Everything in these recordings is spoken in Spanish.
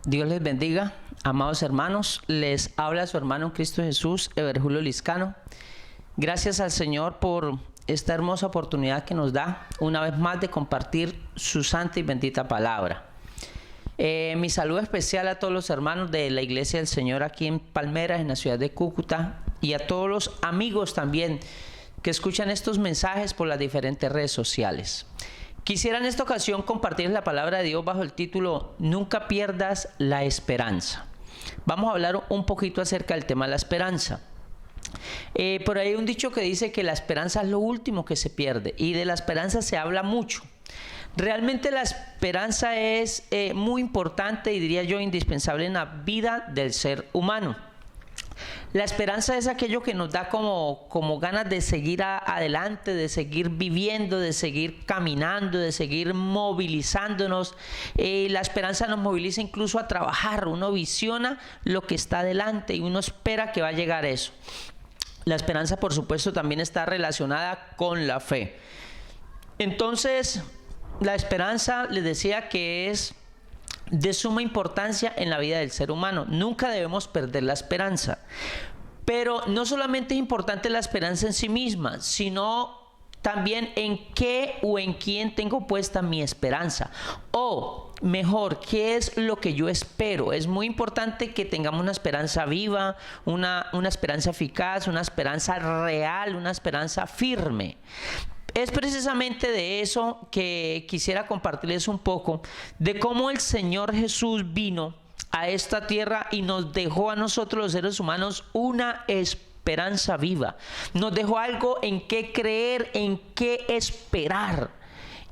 Dios les bendiga, amados hermanos. Les habla su hermano en Cristo Jesús, Eber Julio Liscano. Gracias al Señor por esta hermosa oportunidad que nos da una vez más de compartir su santa y bendita palabra. Mi saludo especial a todos los hermanos de la Iglesia del Señor aquí en Palmeras, en la ciudad de Cúcuta, y a todos los amigos también que escuchan estos mensajes por las diferentes redes sociales. Quisiera en esta ocasión compartir la palabra de Dios bajo el título Nunca pierdas la esperanza. Vamos a hablar un poquito acerca del tema de la esperanza. Por ahí hay un dicho que dice que la esperanza es lo último que se pierde, y de la esperanza se habla mucho. Realmente la esperanza es muy importante y diría yo indispensable en la vida del ser humano. La esperanza es aquello que nos da como ganas de seguir adelante, de seguir viviendo, de seguir caminando, de seguir movilizándonos. La esperanza nos moviliza incluso a trabajar. Uno visiona lo que está adelante y uno espera que va a llegar eso. La esperanza, por supuesto, también está relacionada con la fe. Entonces, la esperanza, les decía que es de suma importancia en la vida del ser humano. Nunca debemos perder la esperanza. Pero no solamente es importante la esperanza en sí misma, sino también en qué o en quién tengo puesta mi esperanza. O mejor, ¿qué es lo que yo espero? Es muy importante que tengamos una esperanza viva, una esperanza eficaz, una esperanza real, una esperanza firme. Es precisamente de eso que quisiera compartirles un poco, de cómo el Señor Jesús vino a esta tierra y nos dejó a nosotros los seres humanos una esperanza viva. Nos dejó algo en qué creer, en qué esperar.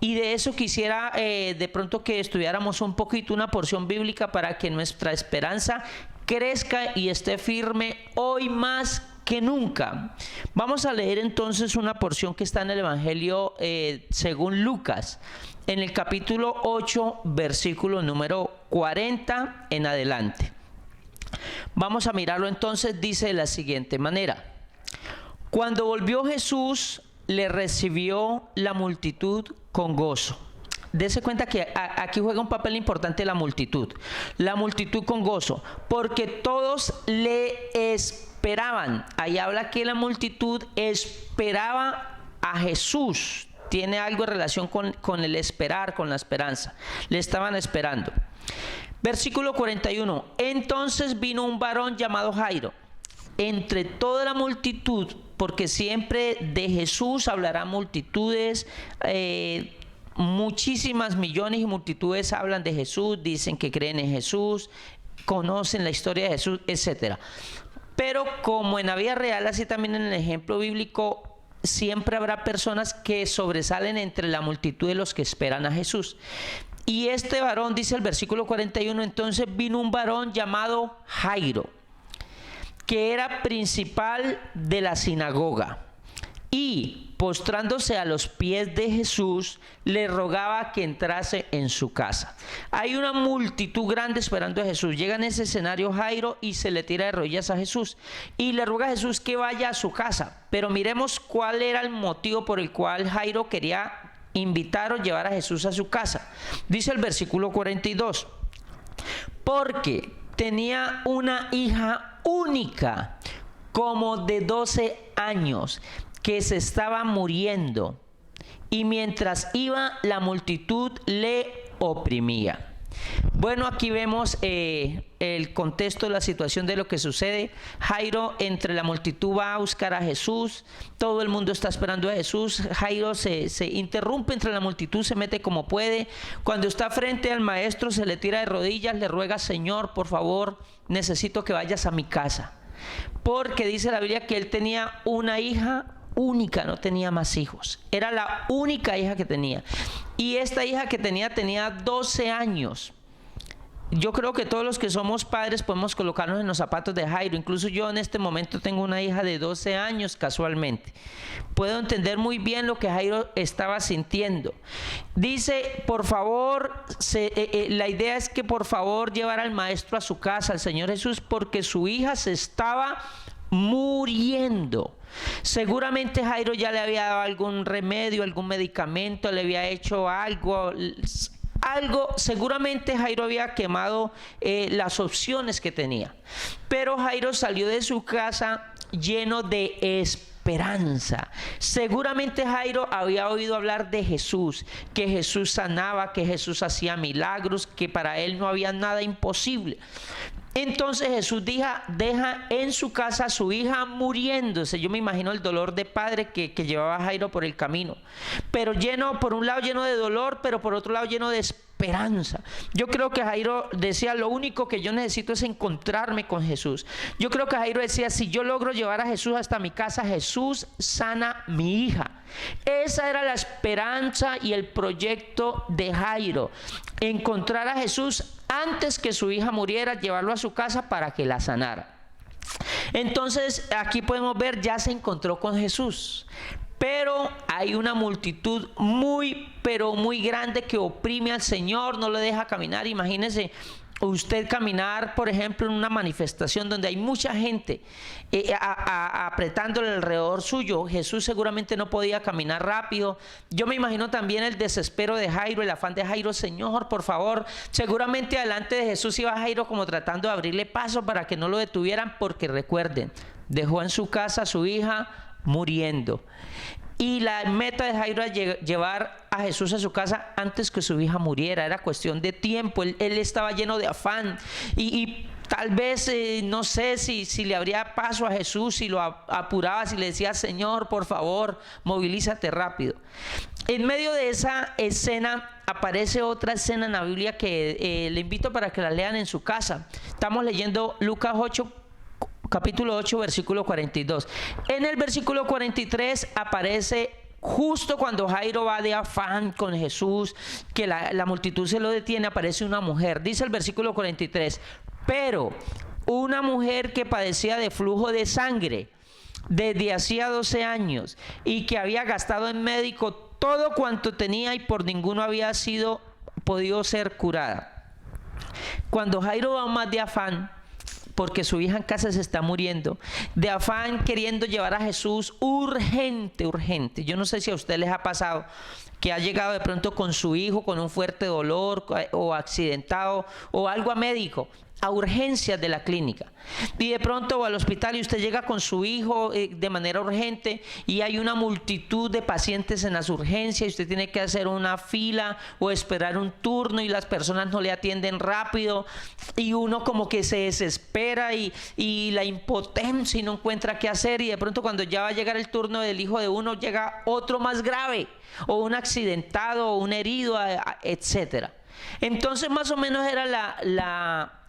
Y de eso quisiera de pronto que estudiáramos un poquito una porción bíblica para que nuestra esperanza crezca y esté firme hoy más que nunca. Vamos a leer entonces una porción que está en el Evangelio según Lucas, en el capítulo 8, versículo número 40 en adelante. Vamos a mirarlo entonces, dice de la siguiente manera: Cuando volvió Jesús, le recibió la multitud con gozo. Dese cuenta que aquí juega un papel importante la multitud con gozo, porque todos le esperaban. Ahí habla que la multitud esperaba a Jesús. Tiene algo en relación con el esperar, con la esperanza. Le estaban esperando. Versículo 41. Entonces vino un varón llamado Jairo, entre toda la multitud, porque siempre de Jesús hablará multitudes, muchísimas millones y multitudes hablan de Jesús, dicen que creen en Jesús, conocen la historia de Jesús, etc. Pero como en la vida real, así también en el ejemplo bíblico, siempre habrá personas que sobresalen entre la multitud de los que esperan a Jesús. Y este varón, dice el versículo 41, entonces vino un varón llamado Jairo, que era principal de la sinagoga, y postrándose a los pies de Jesús, le rogaba que entrase en su casa. Hay una multitud grande esperando a Jesús. Llega en ese escenario Jairo y se le tira de rodillas a Jesús y le ruega a Jesús que vaya a su casa. Pero miremos cuál era el motivo por el cual Jairo quería invitar o llevar a Jesús a su casa. Dice el versículo 42, porque tenía una hija única, como de 12 años, que se estaba muriendo, y mientras iba la multitud le oprimía. Bueno, aquí vemos el contexto, la situación de lo que sucede. Jairo entre la multitud va a buscar a Jesús, todo el mundo está esperando a Jesús. Jairo se interrumpe entre la multitud, se mete como puede. Cuando está frente al maestro se le tira de rodillas, le ruega: Señor, por favor, necesito que vayas a mi casa. Porque dice la Biblia que él tenía una hija única, no tenía más hijos, era la única hija que tenía, y esta hija que tenía 12 años. Yo creo que todos los que somos padres podemos colocarnos en los zapatos de Jairo. Incluso yo en este momento tengo una hija de 12 años casualmente. Puedo entender muy bien lo que Jairo estaba sintiendo. Dice, por favor, la idea es que por favor llevara al maestro a su casa, al Señor Jesús, porque su hija se estaba muriendo. Seguramente Jairo ya le había dado algún remedio, algún medicamento, le había hecho algo, algo, seguramente Jairo había quemado las opciones que tenía, pero Jairo salió de su casa lleno de esperanza. Seguramente Jairo había oído hablar de Jesús, que Jesús sanaba, que Jesús hacía milagros, que para él no había nada imposible. Entonces Jesús deja en su casa a su hija muriéndose. Yo me imagino el dolor de padre que llevaba a Jairo por el camino, pero por un lado lleno de dolor, pero por otro lado lleno de esperanza. Yo creo que Jairo decía, lo único que yo necesito es encontrarme con Jesús. Yo creo que Jairo decía, si yo logro llevar a Jesús hasta mi casa, Jesús sana mi hija. Esa era la esperanza y el proyecto de Jairo, encontrar a Jesús antes que su hija muriera, llevarlo a su casa para que la sanara. Entonces aquí podemos ver, ya se encontró con Jesús, pero hay una multitud pero muy grande que oprime al Señor, no le deja caminar. Imagínense usted caminar, por ejemplo, en una manifestación donde hay mucha gente apretándole alrededor suyo. Jesús seguramente no podía caminar rápido. Yo me imagino también el desespero de Jairo, el afán de Jairo, Señor, por favor. Seguramente delante de Jesús iba Jairo como tratando de abrirle paso para que no lo detuvieran, porque recuerden, dejó en su casa a su hija muriendo. Y la meta de Jairo era llevar a Jesús a su casa antes que su hija muriera. Era cuestión de tiempo. Él estaba lleno de afán y tal vez no sé si le abría paso a Jesús, si lo apuraba, si le decía, Señor, por favor, movilízate rápido. En medio de esa escena aparece otra escena en la Biblia que le invito para que la lean en su casa. Estamos leyendo Lucas 8, capítulo 8, versículo 42. En el versículo 43 aparece justo cuando Jairo va de afán con Jesús, que la multitud se lo detiene, aparece una mujer. Dice el versículo 43, pero una mujer que padecía de flujo de sangre desde hacía 12 años y que había gastado en médico todo cuanto tenía y por ninguno había podido ser curada. Cuando Jairo va más de afán, porque su hija en casa se está muriendo, de afán queriendo llevar a Jesús urgente. Yo no sé si a usted les ha pasado que ha llegado de pronto con su hijo con un fuerte dolor o accidentado o algo a médico, a urgencias de la clínica, y de pronto o al hospital, y usted llega con su hijo de manera urgente y hay una multitud de pacientes en las urgencias y usted tiene que hacer una fila o esperar un turno y las personas no le atienden rápido y uno como que se desespera y la impotencia y no encuentra qué hacer, y de pronto cuando ya va a llegar el turno del hijo de uno llega otro más grave o un accidentado o un herido, etcétera. Entonces más o menos era la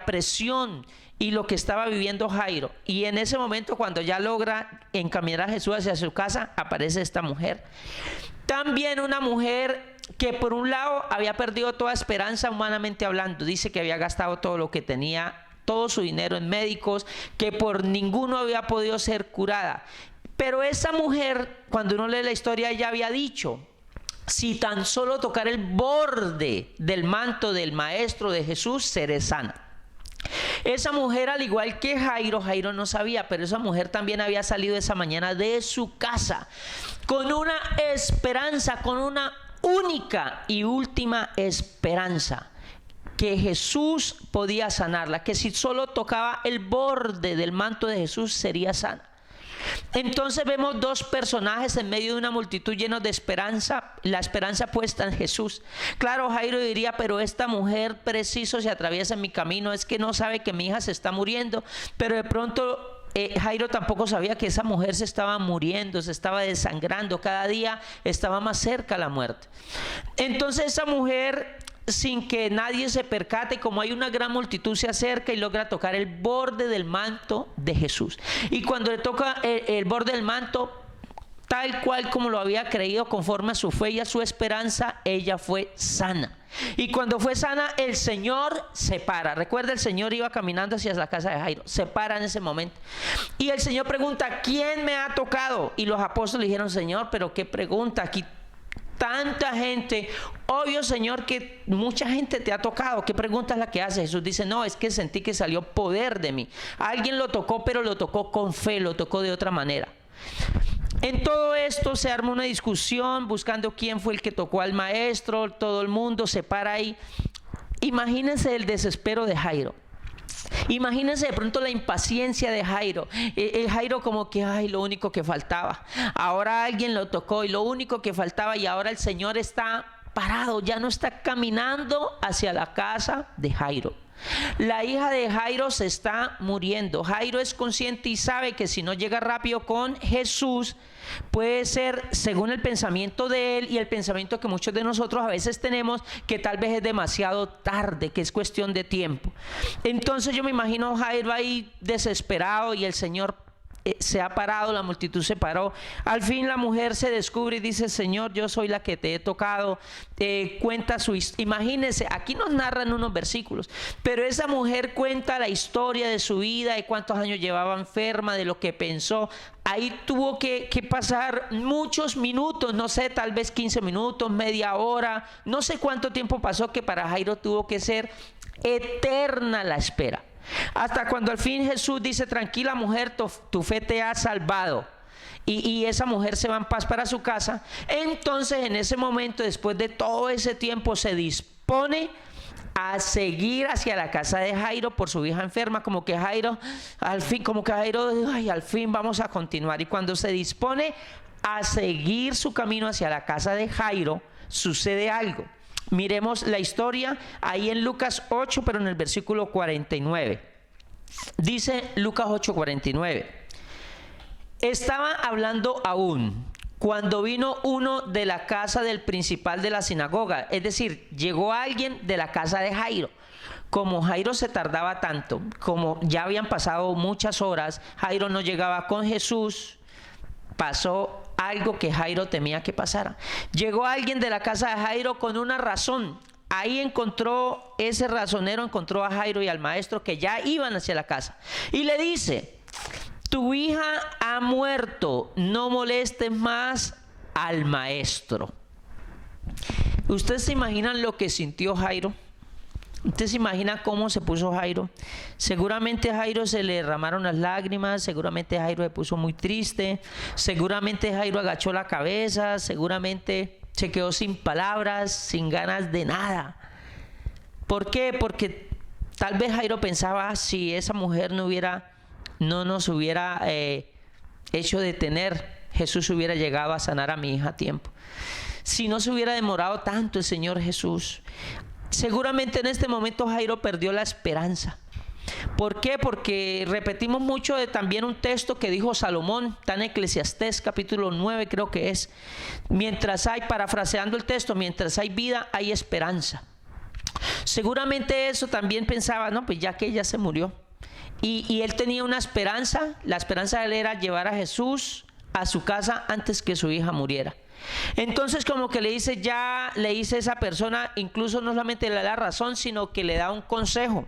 presión y lo que estaba viviendo Jairo. Y en ese momento, cuando ya logra encaminar a Jesús hacia su casa, aparece esta mujer. También una mujer que por un lado había perdido toda esperanza humanamente hablando. Dice que había gastado todo lo que tenía, todo su dinero en médicos, que por ninguno había podido ser curada. Pero esa mujer, cuando uno lee la historia, ella había dicho, si tan solo tocar el borde del manto del maestro de Jesús, seré sana. Esa mujer, al igual que Jairo no sabía, pero esa mujer también había salido esa mañana de su casa con una esperanza, con una única y última esperanza, que Jesús podía sanarla, que si solo tocaba el borde del manto de Jesús sería sana. Entonces vemos dos personajes en medio de una multitud llenos de esperanza, la esperanza puesta en Jesús. Claro, Jairo diría, pero esta mujer preciso se atraviesa en mi camino, es que no sabe que mi hija se está muriendo. Pero de pronto Jairo tampoco sabía que esa mujer se estaba muriendo, se estaba desangrando, cada día estaba más cerca a la muerte. Entonces esa mujer, sin que nadie se percate, como hay una gran multitud, se acerca y logra tocar el borde del manto de Jesús. Y cuando le toca el borde del manto, tal cual como lo había creído, conforme a su fe y a su esperanza, ella fue sana. Y cuando fue sana, el Señor se para. Recuerda, el Señor iba caminando hacia la casa de Jairo, se para en ese momento. Y el Señor pregunta, ¿quién me ha tocado? Y los apóstoles dijeron, Señor, pero qué pregunta, aquí tanta gente, obvio, Señor, que mucha gente te ha tocado. ¿Qué pregunta es la que hace? Jesús dice, no, es que sentí que salió poder de mí. Alguien lo tocó, pero lo tocó con fe, lo tocó de otra manera. En todo esto se arma una discusión buscando quién fue el que tocó al maestro. Todo el mundo se para ahí. Imagínense el desespero de Jairo. Imagínense de pronto la impaciencia de Jairo. El Jairo como que, ay, lo único que faltaba. Ahora alguien lo tocó y lo único que faltaba, y ahora el Señor está parado, ya no está caminando hacia la casa de Jairo. La hija de Jairo se está muriendo. Jairo es consciente y sabe que si no llega rápido con Jesús, puede ser, según el pensamiento de él y el pensamiento que muchos de nosotros a veces tenemos, que tal vez es demasiado tarde, que es cuestión de tiempo. Entonces yo me imagino a Jairo ahí desesperado, y el Señor se ha parado, la multitud se paró. Al fin la mujer se descubre y dice: Señor, yo soy la que te he tocado. Cuenta su historia. Imagínense, aquí nos narran unos versículos, pero esa mujer cuenta la historia de su vida, de cuántos años llevaba enferma, de lo que pensó. Ahí tuvo que pasar muchos minutos, no sé, tal vez 15 minutos, media hora, no sé cuánto tiempo pasó, que para Jairo tuvo que ser eterna la espera. Hasta cuando al fin Jesús dice: tranquila mujer, tu fe te ha salvado. Y esa mujer se va en paz para su casa. Entonces en ese momento, después de todo ese tiempo, se dispone a seguir hacia la casa de Jairo por su hija enferma, como que Jairo, al fin vamos a continuar. Y cuando se dispone a seguir su camino hacia la casa de Jairo, sucede algo. Miremos la historia ahí en Lucas 8, pero en el versículo 49. Dice Lucas 8:49. Estaba hablando aún cuando vino uno de la casa del principal de la sinagoga. Es decir, llegó alguien de la casa de Jairo. Como Jairo se tardaba tanto, como ya habían pasado muchas horas, Jairo no llegaba con Jesús. Pasó algo que Jairo temía que pasara. Llegó alguien de la casa de Jairo con una razón. Ahí encontró, ese razonero encontró a Jairo y al maestro, que ya iban hacia la casa, y le dice: tu hija ha muerto, no molestes más al maestro. ¿Ustedes se imaginan lo que sintió Jairo? ¿Usted se imagina cómo se puso Jairo? Seguramente a Jairo se le derramaron las lágrimas, seguramente Jairo se puso muy triste, seguramente Jairo agachó la cabeza, seguramente se quedó sin palabras, sin ganas de nada. ¿Por qué? Porque tal vez Jairo pensaba: si esa mujer no nos hubiera hecho detener, Jesús hubiera llegado a sanar a mi hija a tiempo. Si no se hubiera demorado tanto el Señor Jesús. Seguramente en este momento Jairo perdió la esperanza. ¿Por qué? Porque repetimos mucho de también un texto que dijo Salomón, está en Eclesiastés capítulo 9 creo que es: mientras hay, parafraseando el texto, mientras hay vida hay esperanza. Seguramente eso también pensaba: no, pues ya que ella se murió. Y él tenía una esperanza. La esperanza de él era llevar a Jesús a su casa antes que su hija muriera. Entonces como que le dice esa persona, incluso no solamente le da la razón, sino que le da un consejo.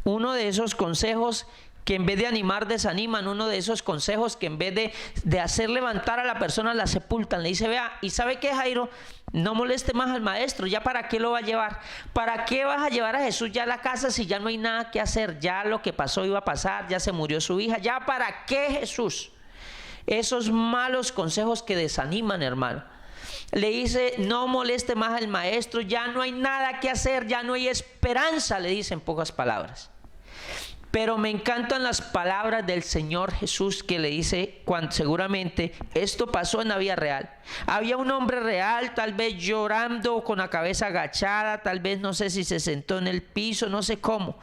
Uno de esos consejos que en vez de animar desaniman, uno de esos consejos que en vez de hacer levantar a la persona la sepultan. Le dice: vea, ¿y sabe qué, Jairo? No moleste más al maestro. ¿Ya para qué lo va a llevar? ¿Para qué vas a llevar a Jesús ya a la casa si ya no hay nada que hacer? Ya lo que pasó iba a pasar, ya se murió su hija. ¿Ya para qué, Jesús? Esos malos consejos que desaniman, hermano. Le dice: no moleste más al maestro, ya no hay nada que hacer, ya no hay esperanza, le dice en pocas palabras. Pero me encantan las palabras del Señor Jesús, que le dice, cuando seguramente esto pasó en la vida real. Había un hombre real, tal vez llorando, con la cabeza agachada, tal vez no sé si se sentó en el piso, no sé cómo.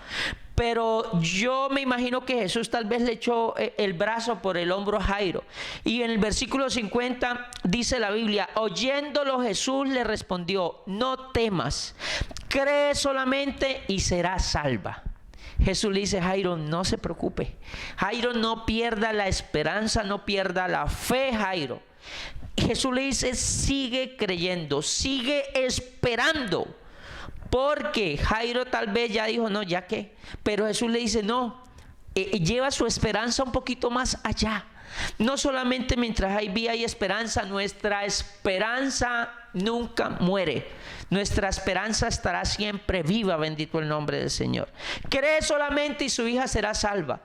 Pero yo me imagino que Jesús tal vez le echó el brazo por el hombro a Jairo. Y en el versículo 50 dice la Biblia: oyéndolo Jesús le respondió: no temas, cree solamente y serás salva. Jesús le dice: Jairo, no se preocupe. Jairo, no pierda la esperanza, no pierda la fe, Jairo. Jesús le dice: sigue creyendo, sigue esperando. Porque Jairo tal vez ya dijo: no, ya qué. Pero Jesús le dice: no, lleva su esperanza un poquito más allá. No solamente mientras hay vida y esperanza, nuestra esperanza nunca muere. Nuestra esperanza estará siempre viva, bendito el nombre del Señor. Cree solamente y su hija será salva.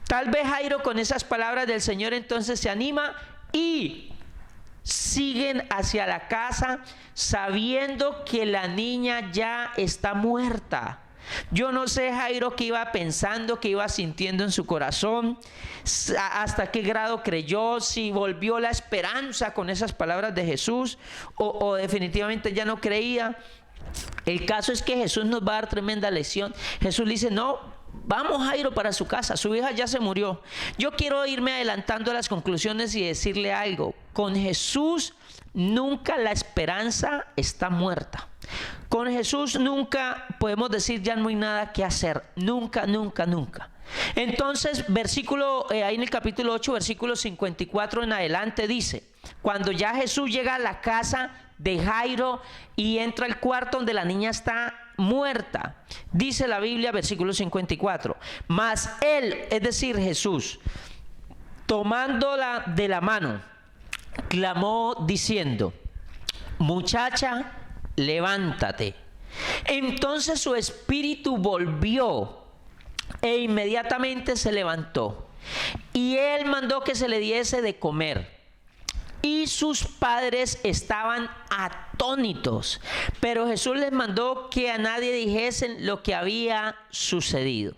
Tal vez Jairo, con esas palabras del Señor, entonces se anima y siguen hacia la casa sabiendo que la niña ya está muerta. Yo no sé, Jairo, qué iba pensando, qué iba sintiendo en su corazón, hasta qué grado creyó, si volvió la esperanza con esas palabras de Jesús o definitivamente ya no creía. El caso es que Jesús nos va a dar tremenda lección. Jesús le dice: no, vamos, Jairo, para su casa, su hija ya se murió. Yo quiero irme adelantando a las conclusiones y decirle algo. Con Jesús nunca la esperanza está muerta. Con Jesús nunca podemos decir ya no hay nada que hacer. Nunca, nunca, nunca. Entonces, ahí en el capítulo 8, versículo 54 en adelante dice: cuando ya Jesús llega a la casa de Jairo y entra al cuarto donde la niña está muerta, dice la Biblia, versículo 54, mas él, es decir, Jesús, tomándola de la mano, clamó diciendo: muchacha, levántate. Entonces su espíritu volvió e inmediatamente se levantó, y él mandó que se le diese de comer. Y sus padres estaban atónitos, pero Jesús les mandó que a nadie dijesen lo que había sucedido.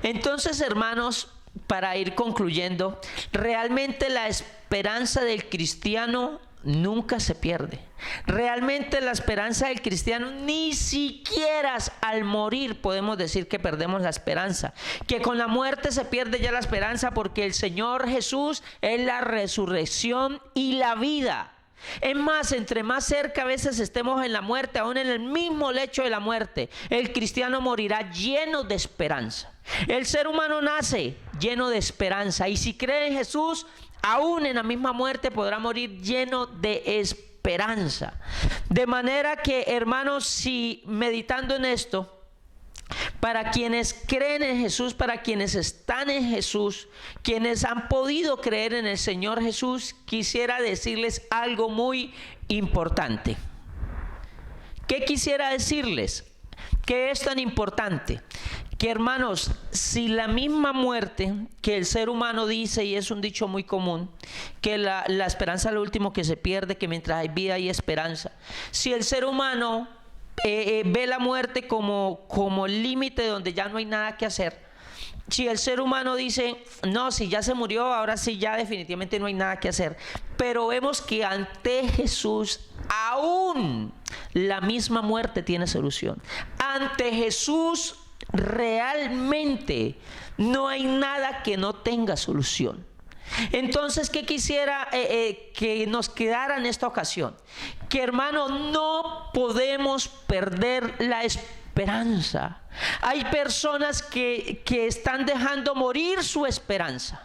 Entonces, hermanos, para ir concluyendo, realmente la esperanza del cristiano nunca se pierde. Realmente la esperanza del cristiano, ni siquiera al morir podemos decir que perdemos la esperanza, que con la muerte se pierde ya la esperanza, porque el Señor Jesús es la resurrección y la vida. Es más, entre más cerca a veces estemos en la muerte, aún en el mismo lecho de la muerte, el cristiano morirá lleno de esperanza. El ser humano nace lleno de esperanza, y si cree en Jesús, aún en la misma muerte podrá morir lleno de esperanza. De manera que, hermanos, si meditando en esto, para quienes creen en Jesús, para quienes están en Jesús, quienes han podido creer en el Señor Jesús, quisiera decirles algo muy importante. ¿Qué quisiera decirles? ¿Qué es tan importante? Que, hermanos, si la misma muerte que el ser humano dice, y es un dicho muy común, que la esperanza es lo último que se pierde, que mientras hay vida hay esperanza. Si el ser humano ve la muerte como el límite donde ya no hay nada que hacer, si el ser humano dice: no, si ya se murió, ahora sí ya definitivamente no hay nada que hacer, pero vemos que ante Jesús aún la misma muerte tiene solución. Ante Jesús realmente no hay nada que no tenga solución. Entonces, ¿qué quisiera que nos quedara en esta ocasión? Que, hermano, no podemos perder la esperanza. Hay personas que están dejando morir su esperanza.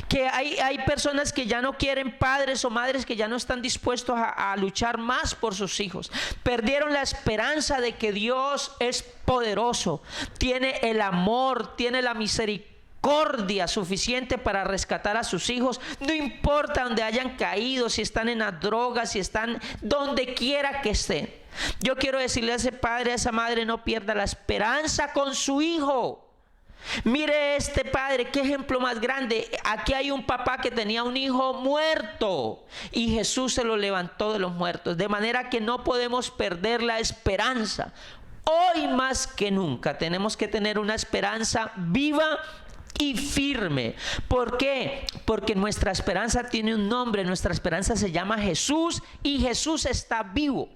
Que hay personas que ya no quieren, padres o madres que ya no están dispuestos a luchar más por sus hijos. Perdieron la esperanza de que Dios es poderoso, tiene el amor, tiene la misericordia suficiente para rescatar a sus hijos. No importa donde hayan caído, si están en las drogas, si están donde quiera que estén. Yo quiero decirle a ese padre, a esa madre: no pierda la esperanza con su hijo. Mire este padre, qué ejemplo más grande. Aquí hay un papá que tenía un hijo muerto y Jesús se lo levantó de los muertos. De manera que no podemos perder la esperanza. Hoy más que nunca tenemos que tener una esperanza viva y firme. ¿Por qué? Porque nuestra esperanza tiene un nombre. Nuestra esperanza se llama Jesús, y Jesús está vivo.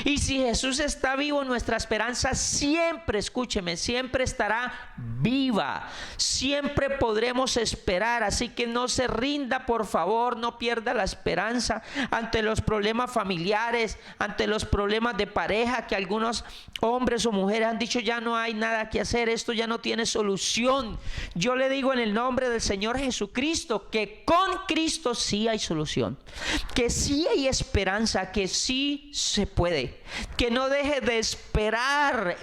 Y si Jesús está vivo, nuestra esperanza siempre, escúcheme, siempre estará viva. Siempre podremos esperar. Así que no se rinda, por favor, no pierda la esperanza ante los problemas familiares, ante los problemas de pareja, que algunos hombres o mujeres han dicho: ya no hay nada que hacer, esto ya no tiene solución. Yo le digo en el nombre del Señor Jesucristo que con Cristo sí hay solución, que sí hay esperanza, que sí se puede. Que no deje de esperar.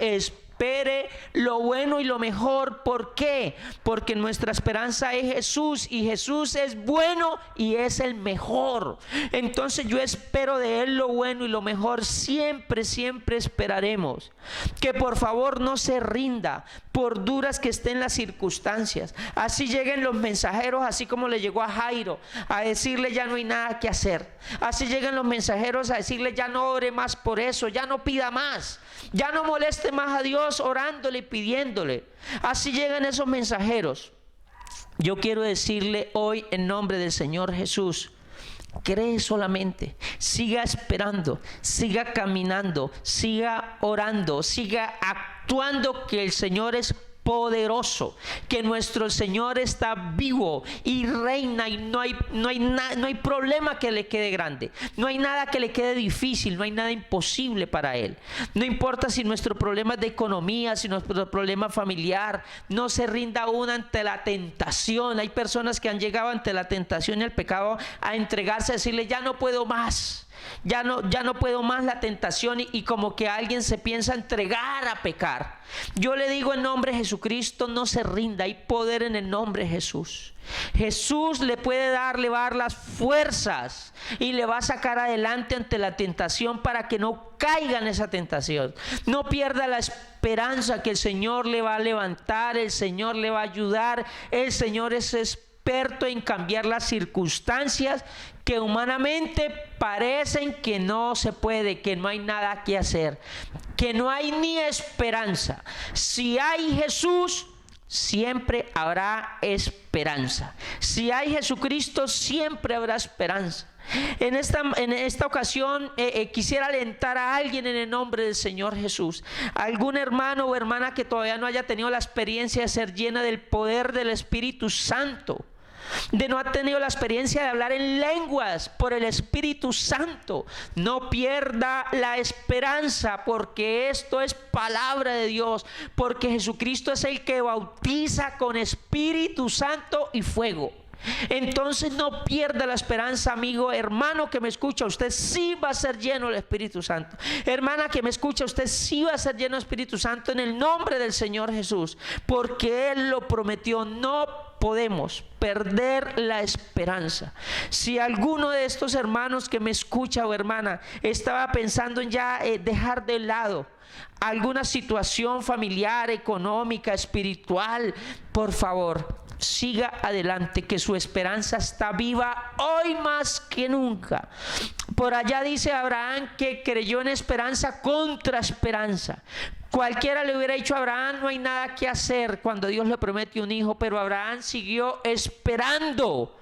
espere lo bueno y lo mejor. ¿Por qué? Porque nuestra esperanza es Jesús, y Jesús es bueno y es el mejor. Entonces yo espero de Él lo bueno y lo mejor. Siempre, siempre esperaremos. Que por favor no se rinda, por duras que estén las circunstancias. Así lleguen los mensajeros, así como le llegó a Jairo, a decirle ya no hay nada que hacer. Así llegan los mensajeros a decirle ya no ore más por eso, ya no pida más, ya no moleste más a Dios orándole y pidiéndole. Así llegan esos mensajeros. Yo quiero decirle hoy en nombre del Señor Jesús: cree solamente, siga esperando, siga caminando, siga orando, siga actuando, que el Señor es poderoso, que nuestro Señor está vivo y reina, y no hay problema que le quede grande, no hay nada que le quede difícil, no hay nada imposible para Él. No importa si nuestro problema es de economía, si nuestro problema familiar. No se rinda aún ante la tentación. Hay personas que han llegado ante la tentación y el pecado a entregarse, a decirle ya no puedo más. Ya no puedo más la tentación, y como que alguien se piensa entregar a pecar. Yo le digo en nombre de Jesucristo: no se rinda, hay poder en el nombre de Jesús. Jesús le va a dar las fuerzas y le va a sacar adelante ante la tentación, para que no caiga en esa tentación. No pierda la esperanza, que el Señor le va a levantar, el Señor le va a ayudar. El Señor es experto en cambiar las circunstancias que humanamente parecen que no se puede, que no hay nada que hacer, que no hay ni esperanza. Si hay Jesús, siempre habrá esperanza. Si hay Jesucristo, siempre habrá esperanza. En esta ocasión quisiera alentar a alguien en el nombre del Señor Jesús. Algún hermano o hermana que todavía no haya tenido la experiencia de ser llena del poder del Espíritu Santo, de no haber tenido la experiencia de hablar en lenguas por el Espíritu Santo, no pierda la esperanza, porque esto es palabra de Dios, porque Jesucristo es el que bautiza con Espíritu Santo y fuego. Entonces no pierda la esperanza, amigo, hermano que me escucha. Usted sí va a ser lleno del Espíritu Santo. Hermana que me escucha, usted sí va a ser lleno del Espíritu Santo en el nombre del Señor Jesús, porque Él lo prometió. No podemos perder la esperanza. Si alguno de estos hermanos que me escucha o hermana estaba pensando en ya dejar de lado alguna situación familiar, económica, espiritual, por favor, siga adelante, que su esperanza está viva hoy más que nunca. Por allá dice Abraham que creyó en esperanza contra esperanza. Cualquiera le hubiera dicho a Abraham: no hay nada que hacer cuando Dios le promete un hijo, pero Abraham siguió esperando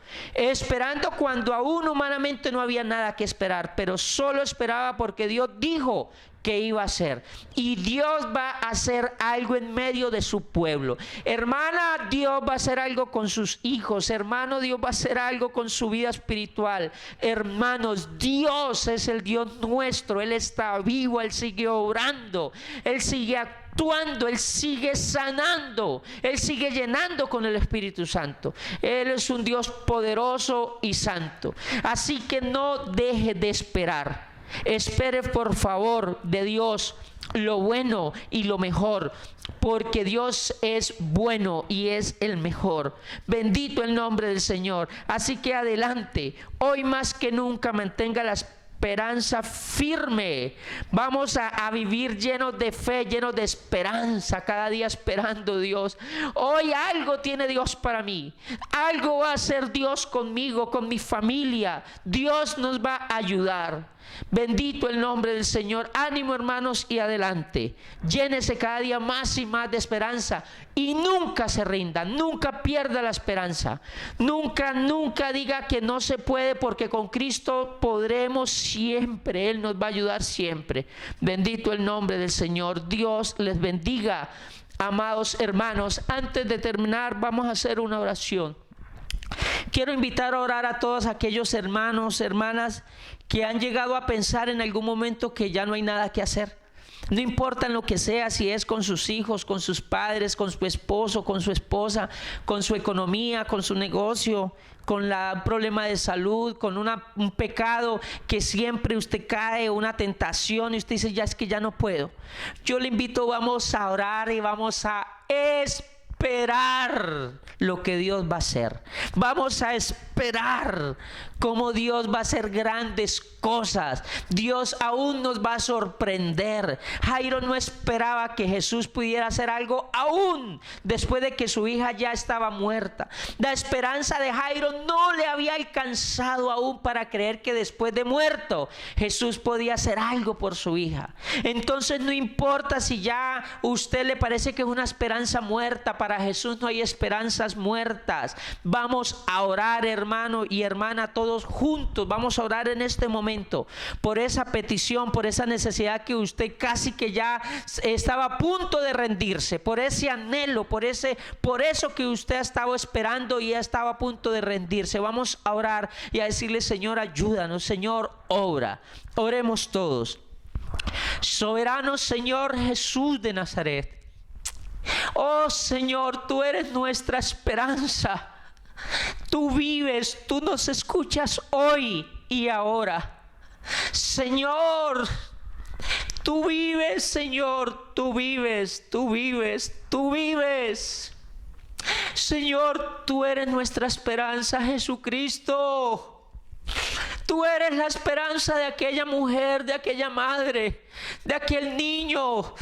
cuando aún humanamente no había nada que esperar, pero solo esperaba porque Dios dijo que iba a hacer, y Dios va a hacer algo en medio de su pueblo. Hermana, Dios va a hacer algo con sus hijos. Hermano, Dios va a hacer algo con su vida espiritual. Hermanos, Dios es el Dios nuestro. Él está vivo, Él sigue orando, Él sigue actuando, Él sigue sanando, Él sigue llenando con el Espíritu Santo. Él es un Dios poderoso y santo. Así que no deje de esperar. Espere por favor de Dios lo bueno y lo mejor, porque Dios es bueno y es el mejor. Bendito el nombre del Señor. Así que adelante, hoy más que nunca mantenga la esperanza firme. Vamos a vivir llenos de fe, llenos de esperanza, cada día esperando Dios. Hoy algo tiene Dios para mí, algo va a hacer Dios conmigo, con mi familia. Dios nos va a ayudar. Bendito el nombre del Señor. Ánimo, hermanos, y adelante. Llénese cada día más y más de esperanza, y nunca se rinda, nunca pierda la esperanza. Nunca diga que no se puede, porque con Cristo podremos siempre. Él nos va a ayudar siempre. Bendito el nombre del Señor. Dios les bendiga, amados hermanos. Antes de terminar, vamos a hacer una oración. Quiero invitar a orar a todos aquellos hermanos, hermanas que han llegado a pensar en algún momento que ya no hay nada que hacer. No importa en lo que sea, si es con sus hijos, con sus padres, con su esposo, con su esposa, con su economía, con su negocio, con un problema de salud, con un pecado que siempre usted cae, una tentación y usted dice, ya es que ya no puedo. Yo le invito, vamos a orar y vamos a esperar lo que Dios va a hacer. Vamos a esperar cómo Dios va a hacer grandes cosas. Dios aún nos va a sorprender. Jairo no esperaba que Jesús pudiera hacer algo aún después de que su hija ya estaba muerta. La esperanza de Jairo no le había alcanzado aún para creer que después de muerto Jesús podía hacer algo por su hija. Entonces no importa si ya usted le parece que es una esperanza muerta, para Jesús no hay esperanzas muertas. Vamos a orar, hermano y hermana, todos juntos. Vamos a orar en este momento por esa petición, por esa necesidad que usted casi que ya estaba a punto de rendirse, por ese anhelo, por eso que usted ha estado esperando y ya estaba a punto de rendirse. Vamos a orar y a decirle, Señor, ayúdanos, Señor, obra. Oremos todos. Soberano Señor Jesús de Nazaret, oh Señor, tú eres nuestra esperanza. Tú vives, tú nos escuchas hoy y ahora. Señor, tú vives, Señor, tú vives, tú vives, tú vives. Señor, tú eres nuestra esperanza, Jesucristo. Tú eres la esperanza de aquella mujer, de aquella madre, de aquel niño,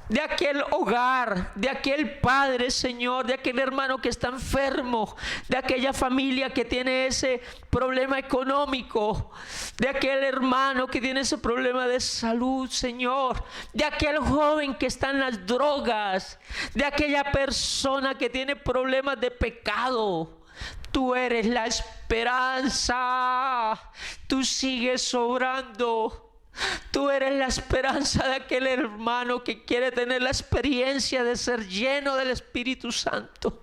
de aquel hogar, de aquel padre, Señor, de aquel hermano que está enfermo, de aquella familia que tiene ese problema económico, de aquel hermano que tiene ese problema de salud, Señor, de aquel joven que está en las drogas, de aquella persona que tiene problemas de pecado. Tú eres la esperanza, tú sigues obrando. Tú eres la esperanza de aquel hermano que quiere tener la experiencia de ser lleno del Espíritu Santo.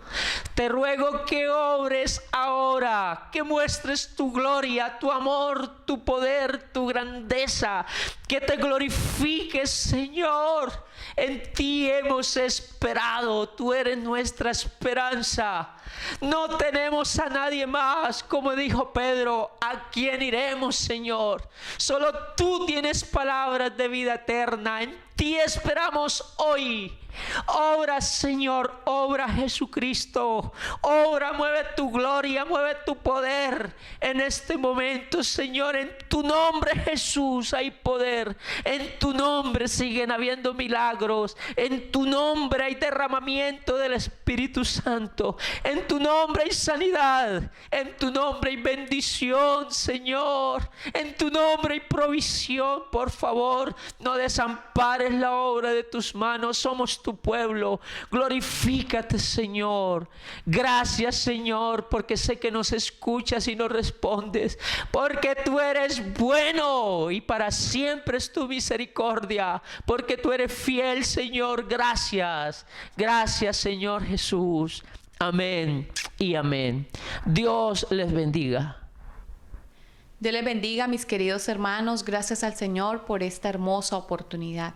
Te ruego que obres ahora, que muestres tu gloria, tu amor, tu poder, tu grandeza, que te glorifiques, Señor. En ti hemos esperado, tú eres nuestra esperanza. No tenemos a nadie más, como dijo Pedro, ¿a quién iremos, Señor? Solo tú tienes palabras de vida eterna. En ti esperamos hoy. Obra, Señor, obra, Jesucristo. Obra, mueve tu gloria, mueve tu poder en este momento, Señor. En tu nombre, Jesús, hay poder. En tu nombre siguen habiendo milagros. En tu nombre hay derramamiento del Espíritu Santo. En tu nombre hay sanidad. En tu nombre hay bendición, Señor. En tu nombre hay provisión. Por favor, no desampares la obra de tus manos. Somos tu pueblo. Glorifícate, Señor. Gracias, Señor, porque sé que nos escuchas y nos respondes, porque tú eres bueno y para siempre es tu misericordia, porque tú eres fiel, Señor. Gracias, gracias, Señor Jesús. Amén y amén. Dios les bendiga. Dios les bendiga, mis queridos hermanos. Gracias al Señor por esta hermosa oportunidad.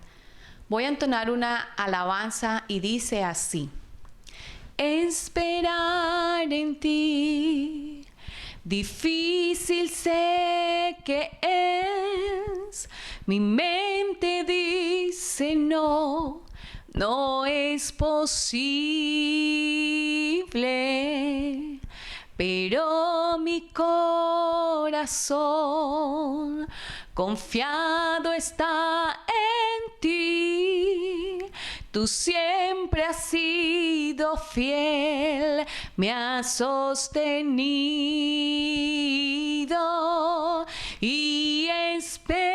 Voy a entonar una alabanza y dice así: esperar en ti, difícil sé que es. Mi mente dice no, no es posible. Pero mi corazón confiado está en ti. Tú siempre has sido fiel, me has sostenido y esperaré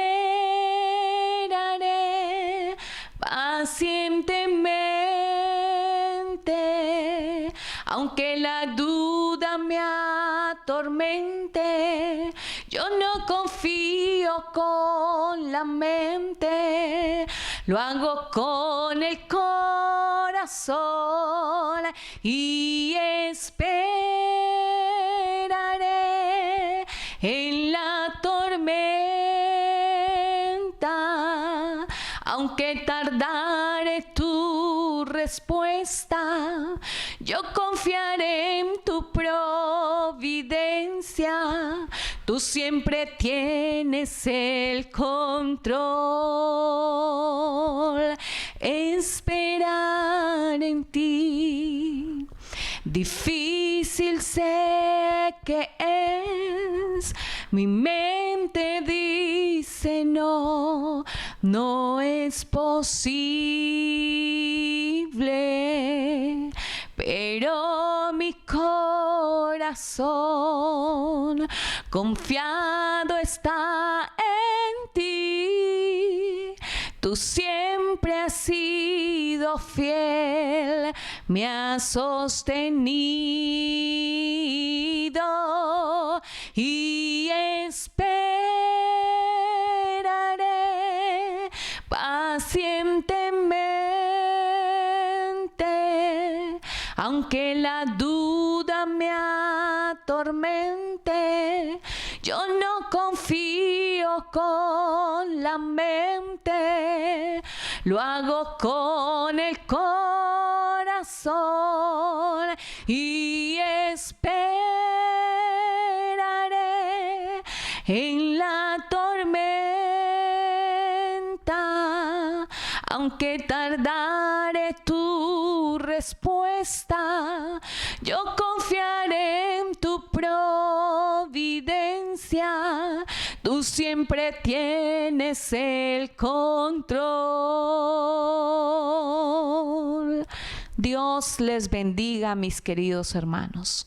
pacientemente, aunque la duda me atormente. Yo no confío con la mente, lo hago con el corazón y esperaré en la tormenta, aunque tarde confiaré en tu providencia. Tú siempre tienes el control. Esperar en ti, difícil sé que es. Mi mente dice no, no es posible. Pero mi corazón confiado está en ti. Tú siempre has sido fiel, me has sostenido y esperaré pacientemente, aunque la duda me atormente. Yo no confío con la mente, lo hago con el corazón y esperaré en la tormenta, aunque tardare tu respuesta. Yo confiaré en tu providencia, tú siempre tienes el control. Dios les bendiga, mis queridos hermanos.